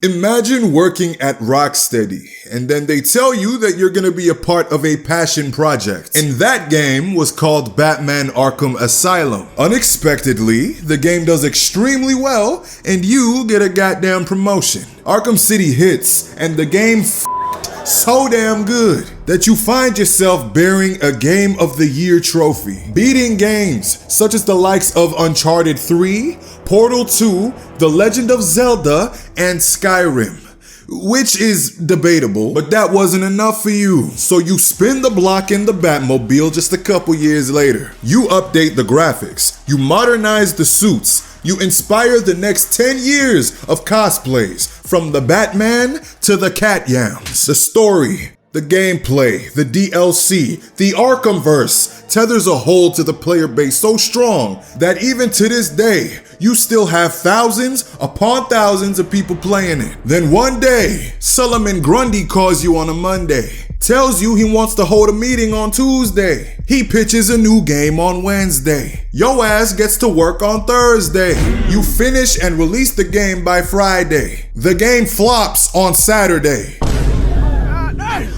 Imagine working at Rocksteady, and then they tell you that you're gonna be a part of a passion project. And that game was called Batman Arkham Asylum. Unexpectedly, the game does extremely well, and you get a goddamn promotion. Arkham City hits, and the game so damn good that you find yourself bearing a Game of the Year trophy, beating games such as the likes of Uncharted 3, Portal 2, The Legend of Zelda, and Skyrim. Which is debatable, but that wasn't enough for you. So you spin the block in the Batmobile just a couple years later. You update the graphics, you modernize the suits, you inspire the next 10 years of cosplays, from the Batman to the Cat Yams. The story, the gameplay, the DLC, the Arkhamverse tethers a hold to the player base so strong that even to this day, you still have thousands upon thousands of people playing it. Then one day, Solomon Grundy calls you on a Monday, tells you he wants to hold a meeting on Tuesday. He pitches a new game on Wednesday. Yo ass gets to work on Thursday. You finish and release the game by Friday. The game flops on Saturday.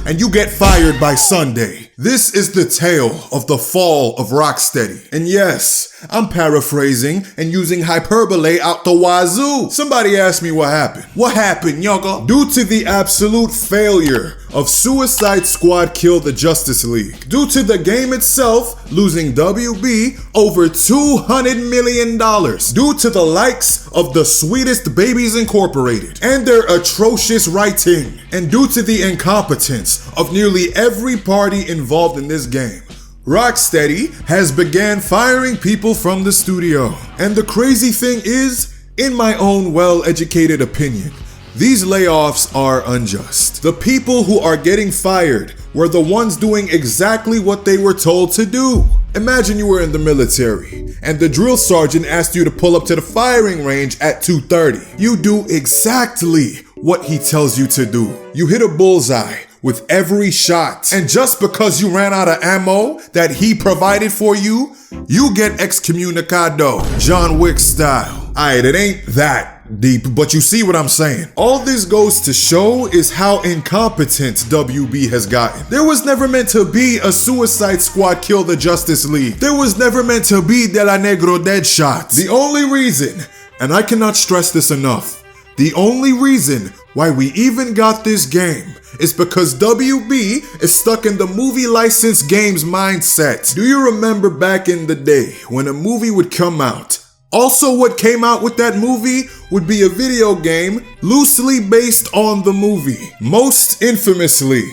And you get fired by Sunday. This is the tale of the fall of Rocksteady. And yes, I'm paraphrasing and using hyperbole out the wazoo. Somebody asked me what happened. What happened, yoga? Due to the absolute failure of Suicide Squad Kill the Justice League. Due to the game itself losing WB over $200 million. Due to the likes of the Sweetest Babies Incorporated and their atrocious writing. And due to the incompetence of nearly every party involved in this game, Rocksteady has began firing people from the studio. And the crazy thing is, in my own well-educated opinion, these layoffs are unjust. The people who are getting fired were the ones doing exactly what they were told to do. Imagine you were in the military and the drill sergeant asked you to pull up to the firing range at 2:30. You do exactly what he tells you to do. You hit a bullseye with every shot. And just because you ran out of ammo that he provided for you, you get excommunicado, John Wick style. Alright, it ain't that deep, but you see what I'm saying. All this goes to show is how incompetent WB has gotten. There was never meant to be a Suicide Squad Kill the Justice League. There was never meant to be De La Negro Deadshot. The only reason, and I cannot stress this enough, the only reason why we even got this game is because WB is stuck in the movie license games mindset. Do you remember back in the day when a movie would come out? Also, what came out with that movie would be a video game loosely based on the movie. Most infamously,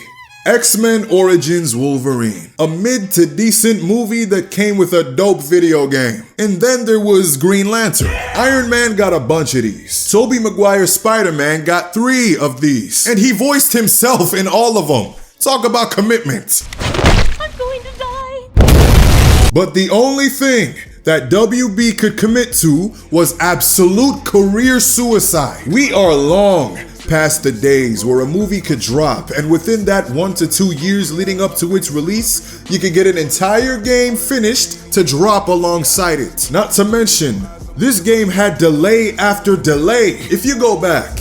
X-Men Origins Wolverine, a mid to decent movie that came with a dope video game. And then there was Green Lantern. Iron Man got a bunch of these. Tobey Maguire's Spider-Man got 3 of these. And he voiced himself in all of them. Talk about commitment. I'm going to die. But the only thing that WB could commit to was absolute career suicide. We are long past the days where a movie could drop and within that 1 to 2 years leading up to its release, you could get an entire game finished to drop alongside it. Not to mention, this game had delay after delay. If you go back,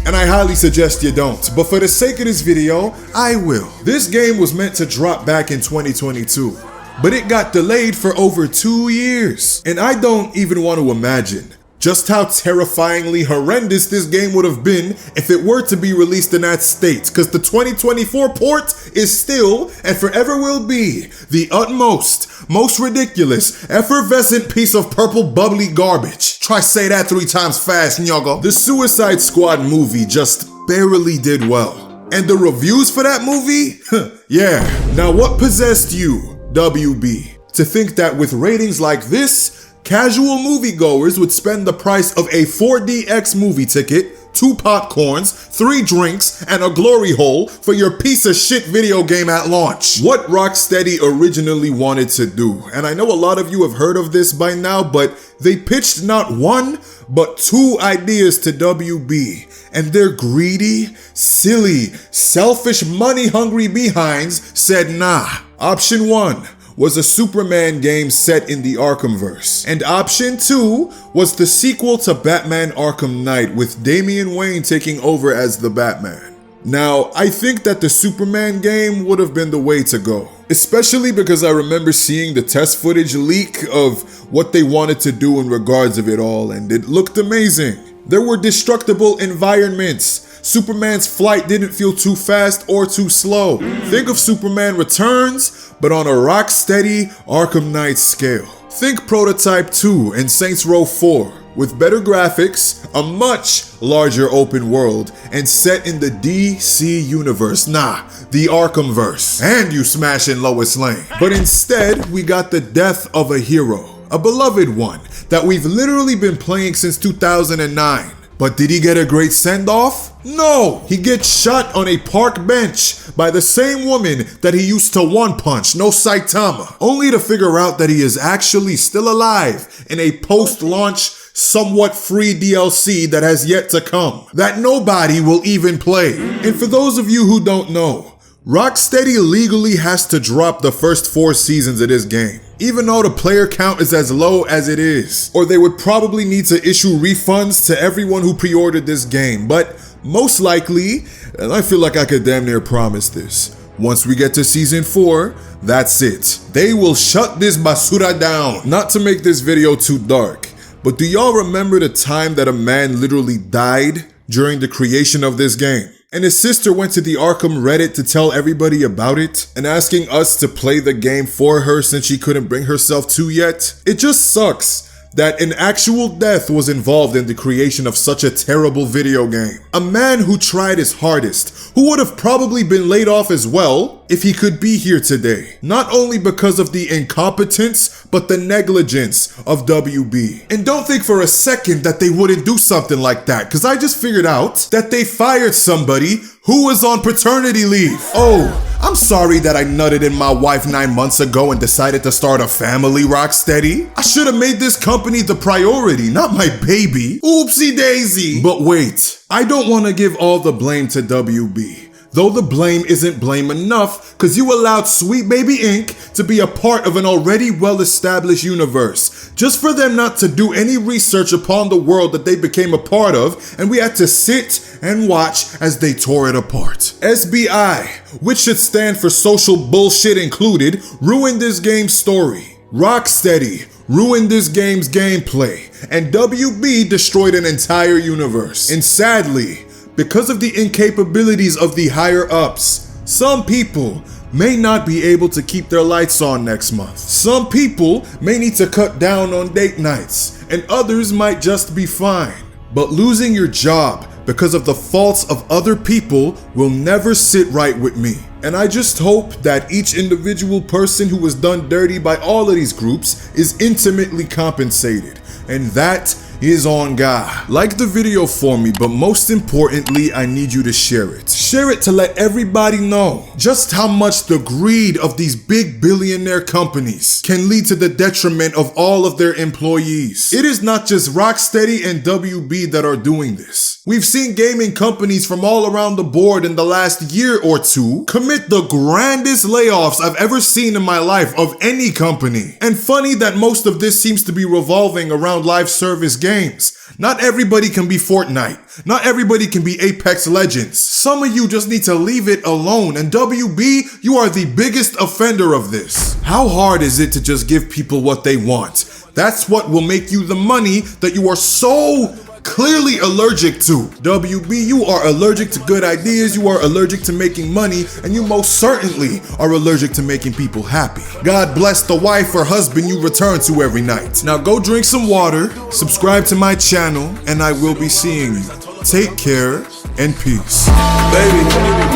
and I highly suggest you don't, but for the sake of this video, I will. This game was meant to drop back in 2022. But it got delayed for over 2 years. And I don't even want to imagine just how terrifyingly horrendous this game would have been if it were to be released in that state, because the 2024 port is still, and forever will be, the utmost, most ridiculous, effervescent piece of purple bubbly garbage. Try say that 3 times fast, nyogo. The Suicide Squad movie just barely did well. And the reviews for that movie? Yeah. Now what possessed you, WB, to think that with ratings like this, casual moviegoers would spend the price of a 4DX movie ticket, 2 popcorns, 3 drinks, and a glory hole for your piece of shit video game at launch? What Rocksteady originally wanted to do, and I know a lot of you have heard of this by now, but they pitched not 1, but 2 ideas to WB, and their greedy, silly, selfish, money-hungry behinds said nah. Option 1 was a Superman game set in the Arkhamverse. And option 2 was the sequel to Batman Arkham Knight with Damian Wayne taking over as the Batman. Now, I think that the Superman game would have been the way to go, especially because I remember seeing the test footage leak of what they wanted to do in regards of it all, and it looked amazing. There were destructible environments. Superman's flight didn't feel too fast or too slow. Think of Superman Returns, but on a Rocksteady Arkham Knight scale. Think Prototype 2 and Saints Row 4. With better graphics, a much larger open world, and set in the DC universe, the Arkhamverse, and you smashing Lois Lane. But instead, we got the death of a hero, a beloved one, that we've literally been playing since 2009. But did he get a great send-off? No! He gets shot on a park bench by the same woman that he used to one-punch, no Saitama, only to figure out that he is actually still alive in a post-launch somewhat free DLC that has yet to come, that nobody will even play. And for those of you who don't know, Rocksteady legally has to drop the first 4 seasons of this game, even though the player count is as low as it is, or they would probably need to issue refunds to everyone who pre-ordered this game. But most likely, and I feel like I could damn near promise this, once we get to season 4, that's it. They will shut this basura down. Not to make this video too dark, but do y'all remember the time that a man literally died during the creation of this game? And his sister went to the Arkham Reddit to tell everybody about it and asking us to play the game for her since she couldn't bring herself to yet. It just sucks that an actual death was involved in the creation of such a terrible video game. A man who tried his hardest, who would have probably been laid off as well if he could be here today. Not only because of the incompetence, but the negligence of WB. And don't think for a second that they wouldn't do something like that, because I just figured out that they fired somebody who was on paternity leave. Oh, I'm sorry that I nutted in my wife 9 months ago and decided to start a family, Rocksteady. I should have made this company the priority, not my baby. Oopsie daisy. But wait, I don't want to give all the blame to WB. Though the blame isn't blame enough, because you allowed Sweet Baby Inc. to be a part of an already well-established universe, just for them not to do any research upon the world that they became a part of, and we had to sit and watch as they tore it apart. SBI, which should stand for Social Bullshit Included, ruined this game's story. Rocksteady ruined this game's gameplay, and WB destroyed an entire universe. And sadly, because of the incapabilities of the higher-ups, some people may not be able to keep their lights on next month. Some people may need to cut down on date nights, and others might just be fine. But losing your job because of the faults of other people will never sit right with me. And I just hope that each individual person who was done dirty by all of these groups is intimately compensated. And that is on God. Like the video for me, but most importantly, I need you to share it. Share it to let everybody know just how much the greed of these big billionaire companies can lead to the detriment of all of their employees. It is not just Rocksteady and WB that are doing this. We've seen gaming companies from all around the board in the last year or two commit the grandest layoffs I've ever seen in my life of any company. And funny that most of this seems to be revolving around live service games. Not everybody can be Fortnite. Not everybody can be Apex Legends. Some of you just need to leave it alone, and WB, you are the biggest offender of this. How hard is it to just give people what they want? That's what will make you the money that you are so clearly allergic to. WB, you are allergic to good ideas, you are allergic to making money, and you most certainly are allergic to making people happy. God bless the wife or husband you return to every night. Now go drink some water, subscribe to my channel, and I will be seeing you. Take care and peace. Baby,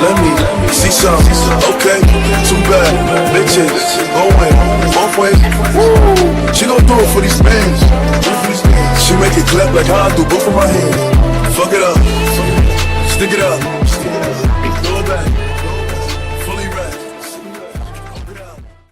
let me see some. Okay, too bad. Bitches, going both ways. Woo. She gon' do it for these fans. She make it clap like how I do both of my hands. Fuck it up, stick it up.